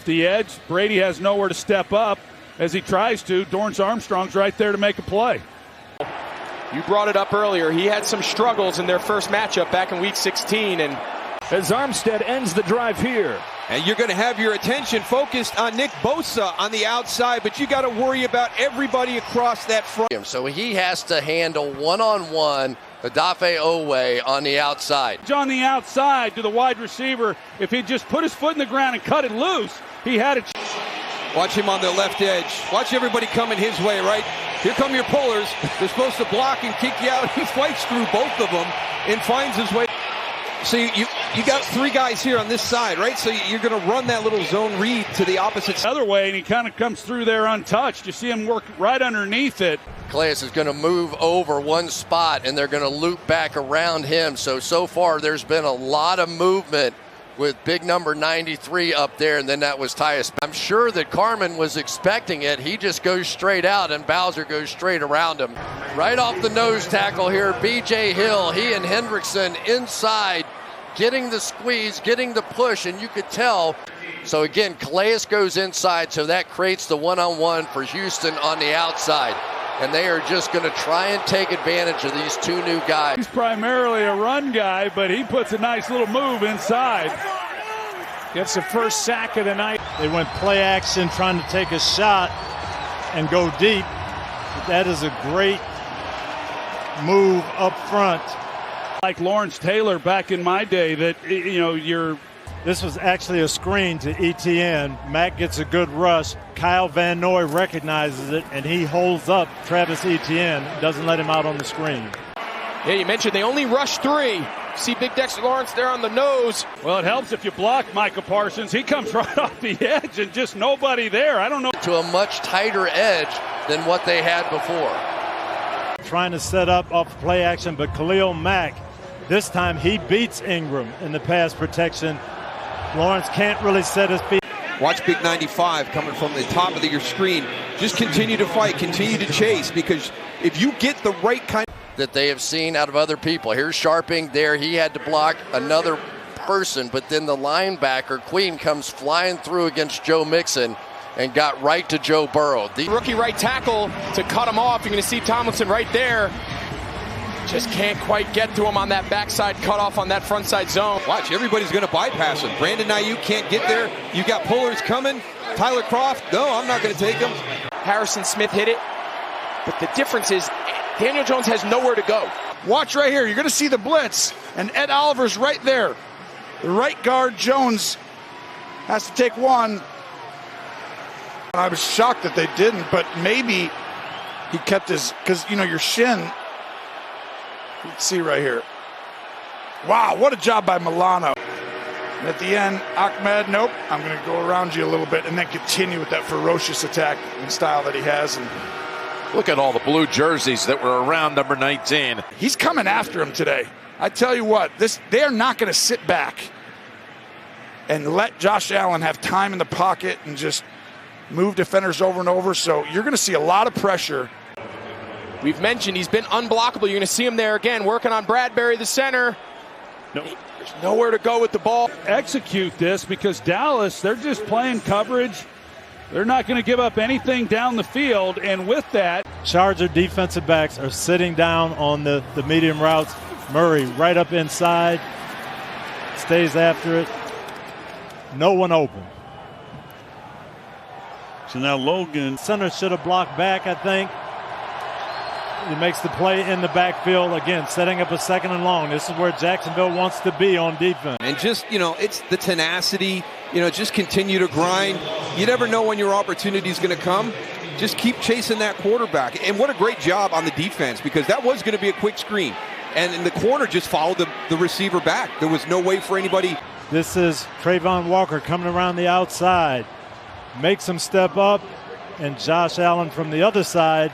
off the edge. Brady has nowhere to step up as he tries to. Dorrance Armstrong's right there to make a play. You brought it up earlier. He had some struggles in their first matchup back in Week 16. And as Armstead ends the drive here. And you're going to have your attention focused on Nick Bosa on the outside, but you got to worry about everybody across that front. So he has to handle one-on-one Odafe Owe on the outside. On the outside to the wide receiver. If he just put his foot in the ground and cut it loose, he had a Watch him on the left edge. Watch everybody coming his way, right? Here come your pullers. They're supposed to block and kick you out. He fights through both of them and finds his way. So you got three guys here on this side, right? So you're going to run that little zone read to the opposite side. Other way, and he kind of comes through there untouched. You see him work right underneath it. Calais is going to move over one spot, and they're going to loop back around him. So far, there's been a lot of movement with big number 93 up there, and then that was Tyus. I'm sure that Carman was expecting it. He just goes straight out, and Bowser goes straight around him. Right off the nose tackle here, B.J. Hill. He and Hendrickson inside, getting the squeeze, getting the push, and you could tell. So again, Calais goes inside, so that creates the one-on-one for Houston on the outside. And they are just going to try and take advantage of these two new guys. He's primarily a run guy, but he puts a nice little move inside. Gets the first sack of the night. They went play action trying to take a shot and go deep. But that is a great move up front. Like Lawrence Taylor back in my day that, This was actually a screen to ETN. Mack gets a good rush. Kyle Van Noy recognizes it, and he holds up Travis Etienne, doesn't let him out on the screen. yeah, you mentioned they only rushed three. See Big Dexter Lawrence there on the nose. Well, it helps if you block Micah Parsons. He comes right off the edge and just nobody there. I don't know. To a much tighter edge than what they had before. Trying to set up off play action, but Khalil Mack, this time he beats Ingram in the pass protection. Lawrence can't really set his feet. Watch Big 95 coming from the top of your screen. Just continue to fight, continue to chase, because if you get the right kind that they have seen out of other people. Here's Sharping there. He had to block another person, but then the linebacker, Queen, comes flying through against Joe Mixon and got right to Joe Burrow. The rookie right tackle to cut him off. You're going to see Tomlinson right there. Just can't quite get to him on that backside cutoff on that front side zone. Watch, everybody's going to bypass him. Brandon Ayuk can't get there. You got pullers coming. Tyler Kroft, no, I'm not going to take him. Harrison Smith hit it. But the difference is Daniel Jones has nowhere to go. Watch right here. You're going to see the blitz. And Ed Oliver's right there. The right guard, Jones, has to take one. I was shocked that they didn't, but maybe he kept his, because, your shin. You can see right here. Wow, what a job by Milano. And at the end, Ahmed, nope, I'm going to go around you a little bit and then continue with that ferocious attack and style that he has. And look at all the blue jerseys that were around number 19. He's coming after him today. I tell you what, they are not going to sit back and let Josh Allen have time in the pocket and just move defenders over and over. So you're going to see a lot of pressure. We've mentioned he's been unblockable. You're going to see him there again, working on Bradbury, the center. No. There's nowhere to go with the ball. Execute this because Dallas, they're just playing coverage. They're not going to give up anything down the field, and with that, Charger defensive backs are sitting down on the medium routes. Murray right up inside, stays after it. No one open. So now Logan. Center should have blocked back, I think. He makes the play in the backfield, again, setting up a second and long. This is where Jacksonville wants to be on defense. And just, it's the tenacity, just continue to grind. You never know when your opportunity is going to come. Just keep chasing that quarterback. And what a great job on the defense, because that was going to be a quick screen. And the corner just followed the receiver back. There was no way for anybody. This is Trayvon Walker coming around the outside. Makes him step up, and Josh Allen from the other side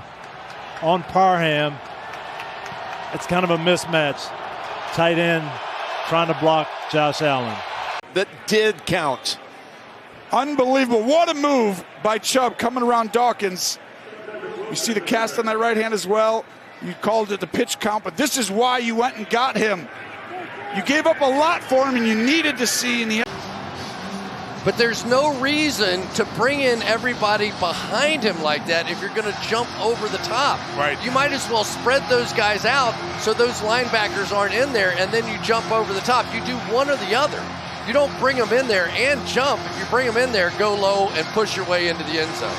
on Parham. It's kind of a mismatch. Tight end trying to block Josh Allen. That did count. Unbelievable. What a move by Chubb coming around Dawkins. You see the cast on that right hand as well. You called it the pitch count, but this is why you went and got him. You gave up a lot for him, and you needed to see in the But there's no reason to bring in everybody behind him like that if you're going to jump over the top. Right. You might as well spread those guys out so those linebackers aren't in there, and then you jump over the top. You do one or the other. You don't bring them in there and jump. If you bring them in there, go low and push your way into the end zone.